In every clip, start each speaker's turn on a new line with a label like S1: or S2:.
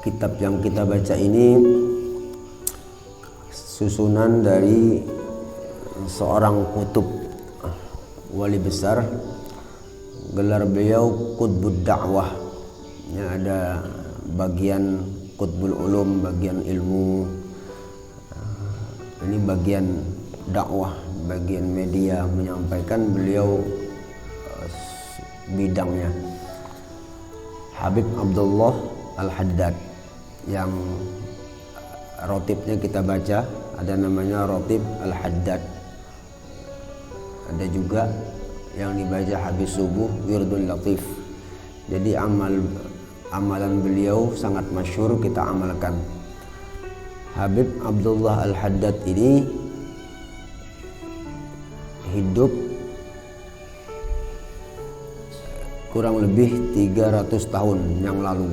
S1: Kitab yang kita baca ini susunan dari seorang kutub wali besar, gelar beliau Qutbud Da'wah. Ya, ada bagian Qutbul Ulum, bagian ilmu, ini bagian dakwah, bagian media menyampaikan, beliau bidangnya Habib Abdullah Al-Haddad. Yang rotibnya kita baca ada namanya Rotib Al-Haddad, ada juga yang dibaca habis subuh Wirdul Latif. Jadi amalan beliau sangat masyhur, kita amalkan. Habib Abdullah Al-Haddad ini hidup kurang lebih 300 tahun yang lalu.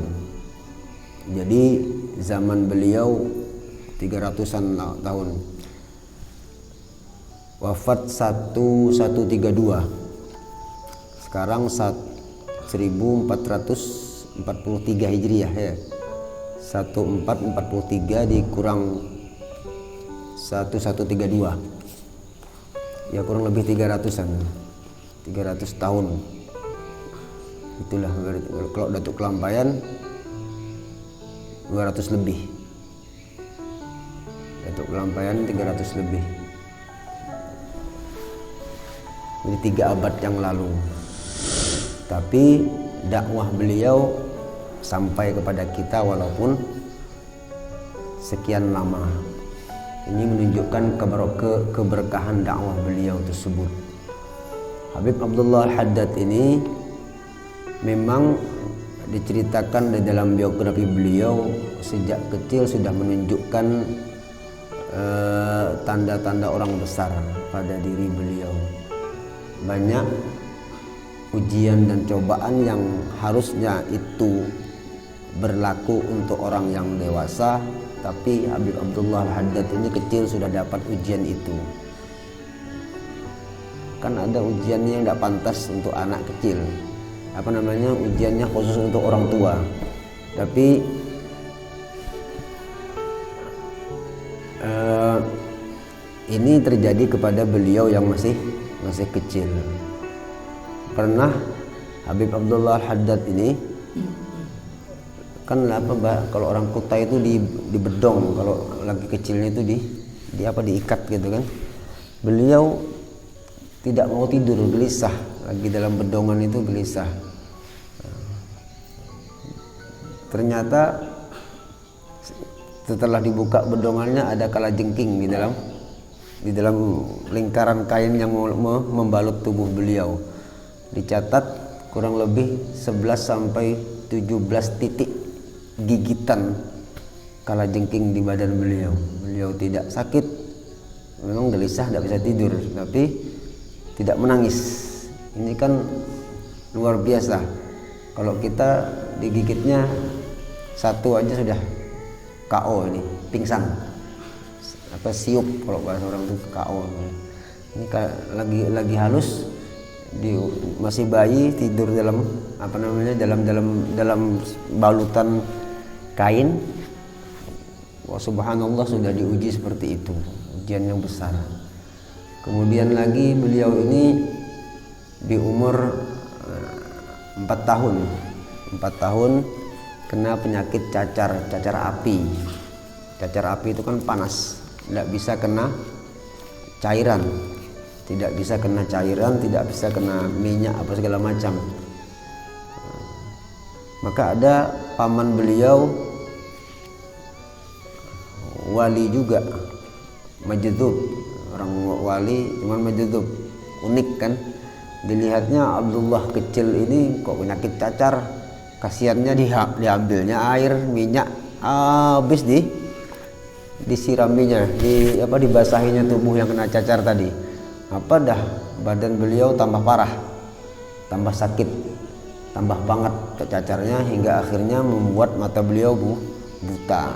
S1: Jadi zaman beliau 300-an tahun. Wafat 1132. Sekarang 1443 Hijriah ya. 1443 dikurang 1132. Ya kurang lebih 300-an. 300 tahun. Itulah kalau Datuk Kelampayan 200 lebih. Datuk Kelampayan 300 lebih. Ini 3 abad yang lalu. Tapi dakwah beliau sampai kepada kita walaupun sekian lama. Ini menunjukkan keberkahan dakwah beliau tersebut. Habib Abdullah Al-Haddad ini memang diceritakan di dalam biografi beliau sejak kecil sudah menunjukkan tanda-tanda orang besar pada diri beliau. Banyak ujian dan cobaan yang harusnya itu berlaku untuk orang yang dewasa, tapi Habib Abdullah Al-Haddad ini kecil sudah dapat ujian itu. Kan ada ujiannya yang tidak pantas untuk anak kecil, ujiannya khusus untuk orang tua. Tapi ini terjadi kepada beliau yang masih kecil. Pernah Habib Abdullah Al-Haddad ini kan kalau orang Kutai itu di bedong, kalau lagi kecilnya itu diikat gitu kan. Beliau tidak mau tidur, gelisah, lagi dalam bedongan itu gelisah. Ternyata setelah dibuka bedongannya ada kalajengking di dalam lingkaran kain yang membalut tubuh beliau. Dicatat kurang lebih 11 sampai 17 titik gigitan kalajengking di badan beliau. Beliau tidak sakit, memang gelisah, tidak bisa tidur, tapi tidak menangis. Ini kan luar biasa. Kalau kita digigitnya satu aja sudah KO, ini pingsan, siup kalau bahasa orang itu KO. Ini lagi halus, masih bayi tidur dalam dalam balutan kain. Wah, subhanallah, sudah diuji seperti itu, ujian yang besar. Kemudian lagi beliau ini di umur 4 tahun kena penyakit cacar api. Cacar api itu kan panas, tidak bisa kena cairan, tidak bisa kena minyak apa segala macam. Maka ada paman beliau wali juga, majdub, orang wali cuman majdub, unik kan. Dilihatnya Abdullah kecil ini kok penyakit cacar, kasihannya diambilnya air, minyak, habis disiraminya, dibasahinya tubuh yang kena cacar tadi. Dah badan beliau tambah parah, tambah sakit, tambah banget cacarnya, hingga akhirnya membuat mata beliau buta.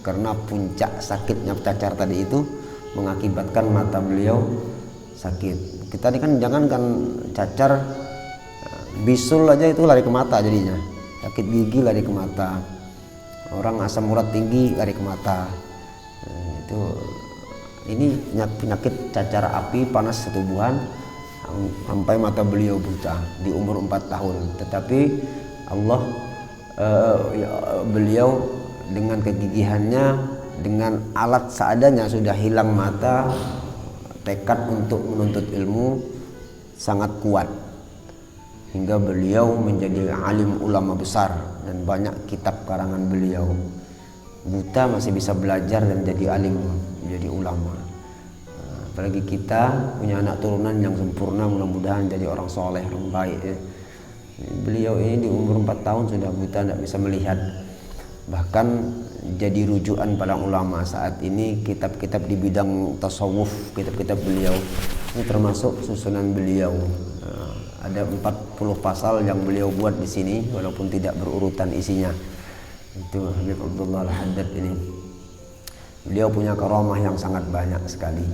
S1: Karena puncak sakitnya cacar tadi itu mengakibatkan mata beliau sakit. Kita ini kan jangankan cacar, bisul aja itu lari ke mata jadinya. Sakit gigi lari ke mata. orang asam urat tinggi lari ke mata. Ini penyakit cacar api panas setubuhan sampai mata beliau buta di umur 4 tahun. Tetapi Allah beliau dengan kegigihannya, dengan alat seadanya sudah hilang mata, tekad untuk menuntut ilmu sangat kuat hingga beliau menjadi alim ulama besar dan banyak kitab karangan beliau. Buta masih bisa belajar dan jadi alim, jadi ulama. Apalagi kita punya anak turunan yang sempurna, mudah-mudahan jadi orang soleh, orang baik ya. Beliau ini di umur 4 tahun sudah buta, tidak bisa melihat. Bahkan jadi rujukan para ulama saat ini kitab-kitab di bidang tasawuf, kitab-kitab beliau ini termasuk susunan beliau. Ada 40 pasal yang beliau buat di sini walaupun tidak berurutan isinya. Itu Habib Abdullah Al-Haddad ini. Beliau punya karamah yang sangat banyak sekali.